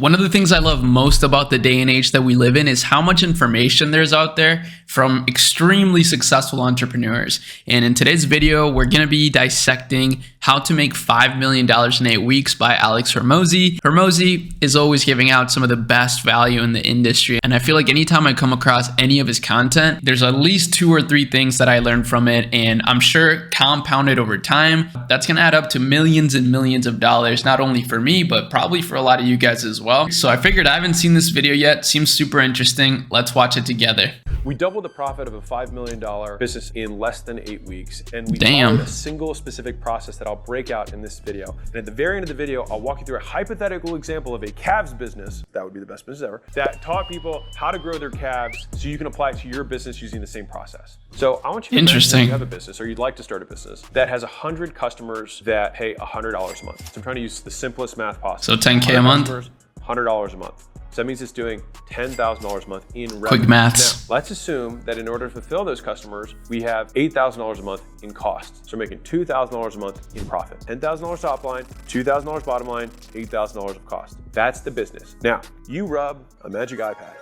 One of the things I love most about the day and age that we live in is how much information there's out there from extremely successful entrepreneurs. And in today's video, we're going to be dissecting How to Make $5 Million in 8 Weeks by Alex Hormozi. Hormozi is always giving out some of the best value in the industry. And I feel like anytime I come across any of his content, there's at least 2 or 3 things that I learned from it. And I'm sure compounded over time, that's going to add up to millions and millions of dollars, not only for me, but probably for a lot of you guys as well. So I figured I haven't seen this video yet. Seems super interesting. Let's watch it together. We doubled the profit of a $5 million business in less than 8 weeks. And we followed a single specific process that I'll break out in this video. And at the very end of the video, I'll walk you through a hypothetical example of a calves business, that would be the best business ever, that taught people how to grow their calves so you can apply it to your business using the same process. So I want you to imagine you have a business or you'd like to start a business that has 100 customers that pay $100 a month. So I'm trying to use the simplest math possible. So 10K a month? $100 a month. So that means it's doing $10,000 a month in revenue. Quick maths. Now, let's assume that in order to fulfill those customers, we have $8,000 a month in costs. So we're making $2,000 a month in profit. $10,000 top line, $2,000 bottom line, $8,000 of cost. That's the business. Now, you rub a magic iPad.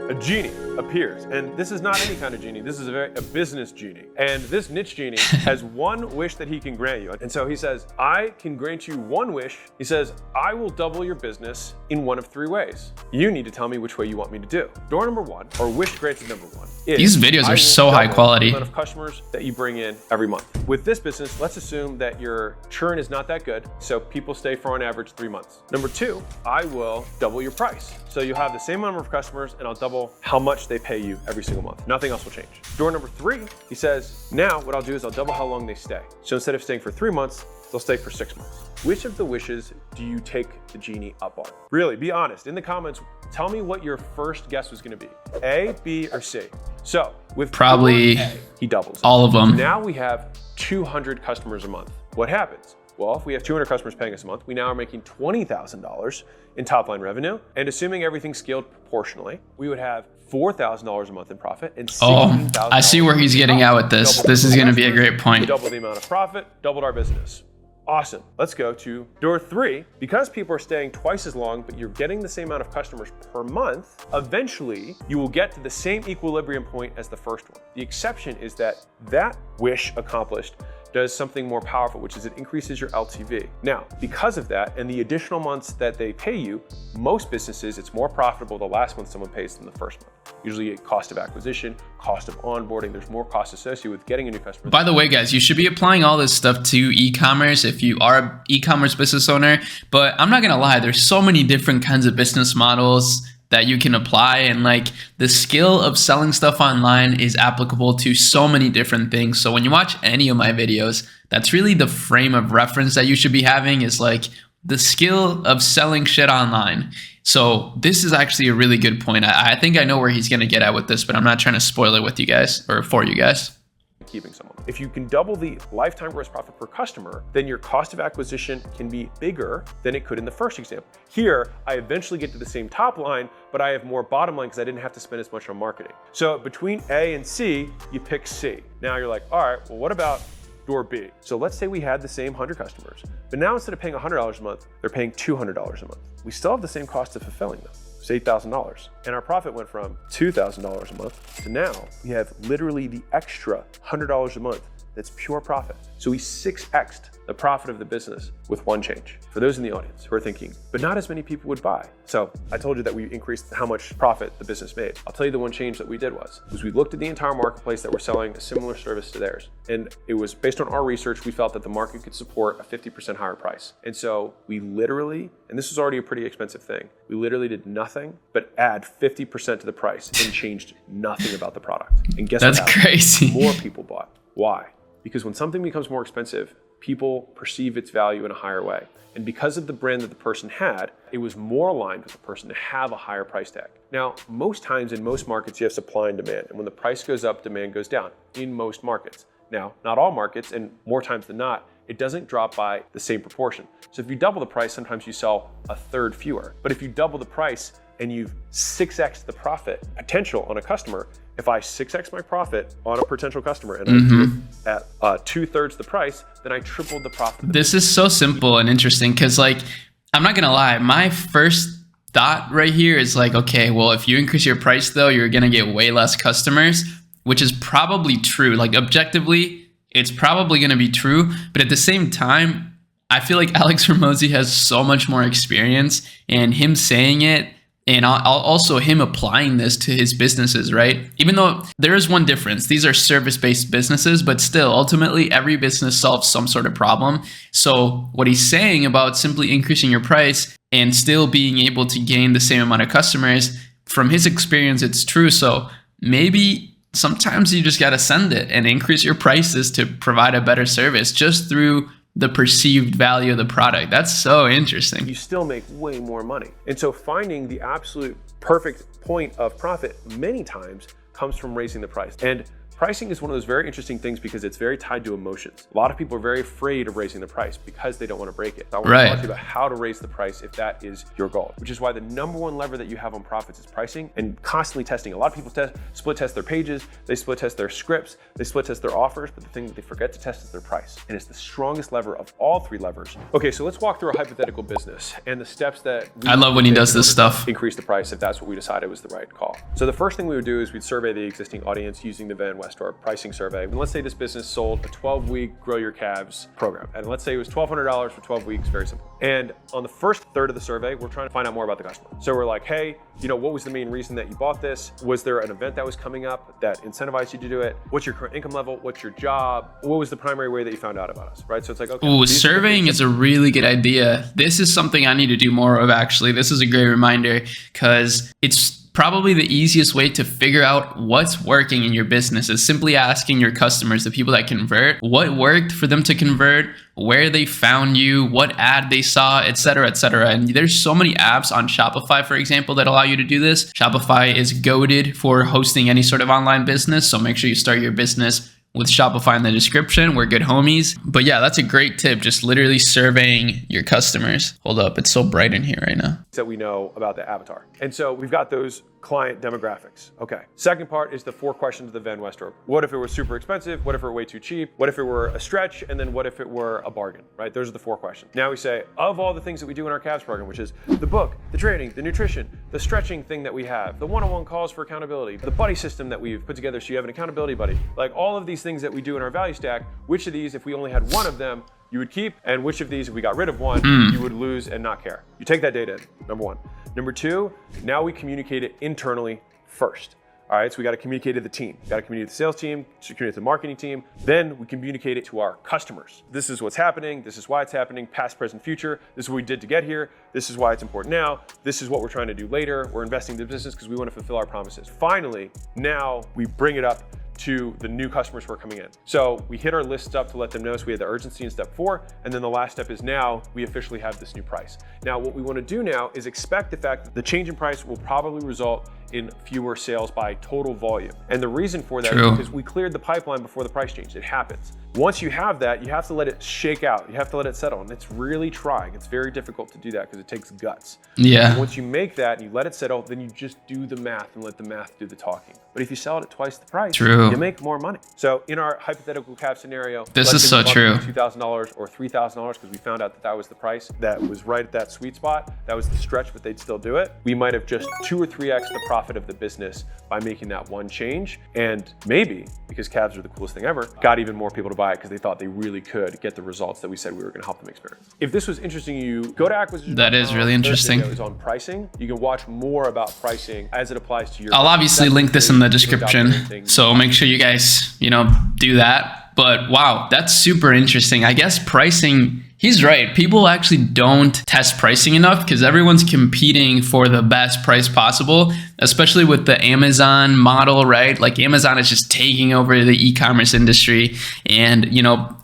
A genie appears, and this is not any kind of genie. This is a business genie, and this niche genie has one wish that he can grant you. And so he says, I can grant you one wish. He says, I will double your business in one of 3 ways. You need to tell me which way you want me to do. Door number 1, or wish granted number 1, is these videos are so high quality. The amount of customers that you bring in every month. With this business, let's assume that your churn is not that good, so people stay for on average 3 months. Number 2, I will double your price. So you'll have the same number of customers and I'll double how much they pay you every single month. Nothing else will change. Door number 3, he says, now what I'll do is I'll double how long they stay. So instead of staying for 3 months, they'll stay for 6 months. Which of the wishes do you take the genie up on? Really, be honest. In the comments, tell me what your first guess was gonna be. A, B, or C. So with probably A, he doubles all of them. So now we have 200 customers a month. What happens? Well, if we have 200 customers paying us a month, we now are making $20,000 in top line revenue. And assuming everything scaled proportionally, we would have $4,000 a month in profit and $16,000. Oh, I see where he's getting at with this. This is going to be a great point. We doubled the amount of profit, doubled our business. Awesome. Let's go to door 3. Because people are staying twice as long, but you're getting the same amount of customers per month, eventually you will get to the same equilibrium point as the first one. The exception is that wish accomplished does something more powerful, which is it increases your LTV. Now, because of that and the additional months that they pay you, most businesses, it's more profitable the last month someone pays than the first month. Usually cost of acquisition, cost of onboarding, there's more cost associated with getting a new customer. By the way, guys, you should be applying all this stuff to e-commerce if you are an e-commerce business owner, but I'm not gonna lie, there's so many different kinds of business models that you can apply, and like the skill of selling stuff online is applicable to so many different things. So when you watch any of my videos, that's really the frame of reference that you should be having, is like the skill of selling shit online. So this is actually a really good point. I think I know where he's gonna get at with this, but I'm not trying to spoil it with you guys or for you guys. Keeping someone. If you can double the lifetime gross profit per customer, then your cost of acquisition can be bigger than it could in the first example. Here, I eventually get to the same top line, but I have more bottom line because I didn't have to spend as much on marketing. So between A and C, you pick C. Now you're like, all right, well, what about door B? So let's say we had the same 100 customers, but now instead of paying $100 a month, they're paying $200 a month. We still have the same cost of fulfilling them. It's $8,000. And our profit went from $2,000 a month to now we have literally the extra $100 a month that's pure profit. So we 6x'd the profit of the business with one change. For those in the audience who are thinking, but not as many people would buy. So I told you that we increased how much profit the business made. I'll tell you the one change that we did was we looked at the entire marketplace that were selling a similar service to theirs. And it was based on our research, we felt that the market could support a 50% higher price. And so we literally, and this was already a pretty expensive thing, we literally did nothing but add 50% to the price and changed nothing about the product. And guess what happened? That's crazy. More people bought. Why? Because when something becomes more expensive, people perceive its value in a higher way. And because of the brand that the person had, it was more aligned with the person to have a higher price tag. Now, most times in most markets, you have supply and demand. And when the price goes up, demand goes down in most markets. Now, not all markets, and more times than not, it doesn't drop by the same proportion. So if you double the price, sometimes you sell a third fewer. But if you double the price and you've 6x the profit potential on a customer, if I 6x my profit on a potential customer and I do it at 2/3 the price, then I tripled the profit. This is so simple and interesting because like I'm not gonna lie, my first thought right here is like, okay, well, if you increase your price though, you're gonna get way less customers, which is probably true. Like objectively, it's probably gonna be true. But at the same time, I feel like Alex Hormozi has so much more experience, and him saying it, and also him applying this to his businesses, right? Even though there is one difference, these are service-based businesses, but still, ultimately, every business solves some sort of problem. So what he's saying about simply increasing your price and still being able to gain the same amount of customers, from his experience, it's true. So maybe sometimes you just got to send it and increase your prices to provide a better service just through the perceived value of the product. That's so interesting. You still make way more money. And so finding the absolute perfect point of profit many times comes from raising the price. And pricing is one of those very interesting things because it's very tied to emotions. A lot of people are very afraid of raising the price because they don't want to break it. So I want to talk to you about how to raise the price if that is your goal, which is why the number one lever that you have on profits is pricing and constantly testing. A lot of people split test their pages, they split test their scripts, they split test their offers, but the thing that they forget to test is their price. And it's the strongest lever of all three levers. Okay, so let's walk through a hypothetical business and the steps that I love when he does this stuff. Increase the price if that's what we decided was the right call. So the first thing we would do is we'd survey the existing audience using the Van Westor pricing survey. And let's say this business sold a 12-week Grow Your Calves program. And let's say it was $1,200 for 12 weeks, very simple. And on the first third of the survey, we're trying to find out more about the customer. So we're like, hey, what was the main reason that you bought this? Was there an event that was coming up that incentivized you to do it? What's your current income level? What's your job? What was the primary way that you found out about us, right? So it's like, okay. Ooh, surveying is a really good idea. This is something I need to do more of, actually. This is a great reminder because it's probably the easiest way to figure out what's working in your business is simply asking your customers, the people that convert, what worked for them to convert, where they found you, what ad they saw, etc., etc. And there's so many apps on Shopify, for example, that allow you to do this. Shopify is goated for hosting any sort of online business, so make sure you start your business with Shopify in the description. We're good homies. But yeah, that's a great tip. Just literally surveying your customers. Hold up, it's so bright in here right now. That we know about the avatar. And so we've got those client demographics. Okay. Second part is the 4 questions of the Van Westor. What if it was super expensive? What if it were way too cheap? What if it were a stretch? And then what if it were a bargain, right? Those are the 4 questions. Now we say, of all the things that we do in our calves program, which is the book, the training, the nutrition, the stretching thing that we have, the one-on-one calls for accountability, the buddy system that we've put together so you have an accountability buddy, like all of these things that we do in our value stack, which of these, if we only had one of them, you would keep, and which of these, if we got rid of one, you would lose and not care. You take that data in, number 1. Number 2, now we communicate it internally first. All right, so we got to communicate to the team. We got to communicate to the sales team, communicate to the marketing team. Then we communicate it to our customers. This is what's happening. This is why it's happening. Past, present, future. This is what we did to get here. This is why it's important now. This is what we're trying to do later. We're investing in the business because we want to fulfill our promises. Finally, now we bring it up to the new customers who are coming in. So we hit our lists up to let them know, so we had the urgency in step 4, and then the last step is now we officially have this new price. Now what we want to do now is expect the fact that the change in price will probably result in fewer sales by total volume. And the reason for that is because we cleared the pipeline before the price change. It happens. Once you have that, you have to let it shake out. You have to let it settle. And it's really trying. It's very difficult to do that because it takes guts. Yeah. And once you make that and you let it settle, then you just do the math and let the math do the talking. But if you sell it at twice the price, you make more money. So in our hypothetical calf scenario, this is so true. $2,000 or $3,000 because we found out that that was the price that was right at that sweet spot. That was the stretch, but they'd still do it. We might have just 2 or 3x the profit of the business by making that one change. And maybe, because calves are the coolest thing ever, got even more people to buy it because they thought they really could get the results that we said we were going to help them experience. If this was interesting to you, go to acquisition. That is really interesting. Videos on pricing. You can watch more about pricing as it applies to your. I'll obviously link this in the description, so make sure you guys, do that. But wow, that's super interesting. I guess pricing, he's right. People actually don't test pricing enough because everyone's competing for the best price possible, especially with the Amazon model, right? Like Amazon is just taking over the e-commerce industry. And,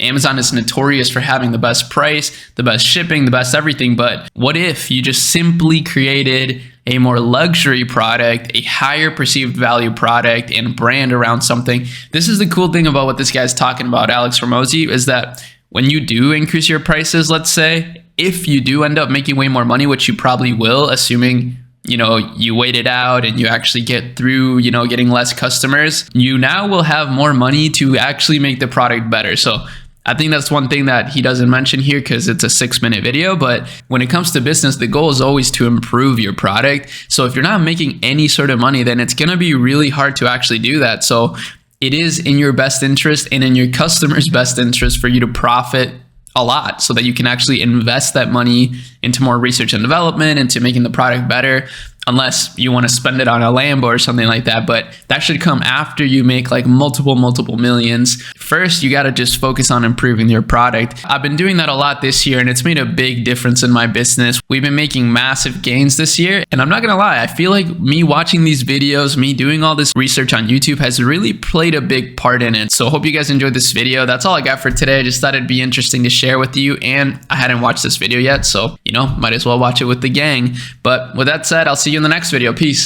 Amazon is notorious for having the best price, the best shipping, the best everything. But what if you just simply created a more luxury product, a higher perceived value product, and brand around something? This is the cool thing about what this guy's talking about, Alex Hormozi, is that when you do increase your prices, let's say, if you do end up making way more money, which you probably will, assuming, you wait it out and you actually get through, getting less customers, you now will have more money to actually make the product better. So I think that's one thing that he doesn't mention here because it's a 6-minute video. But when it comes to business, the goal is always to improve your product. So if you're not making any sort of money, then it's going to be really hard to actually do that. So it is in your best interest and in your customer's best interest for you to profit a lot so that you can actually invest that money into more research and development, into making the product better, unless you want to spend it on a Lambo or something like that. But that should come after you make like multiple millions. First, you got to just focus on improving your product. I've been doing that a lot this year, and it's made a big difference in my business. We've been making massive gains this year, and I'm not gonna lie, I feel like me watching these videos, me doing all this research on YouTube has really played a big part in it. So I hope you guys enjoyed this video. That's all I got for today. I just thought it'd be interesting to share with you, and I hadn't watched this video yet, so might as well watch it with the gang. But with that said, I'll see you in the next video. Peace.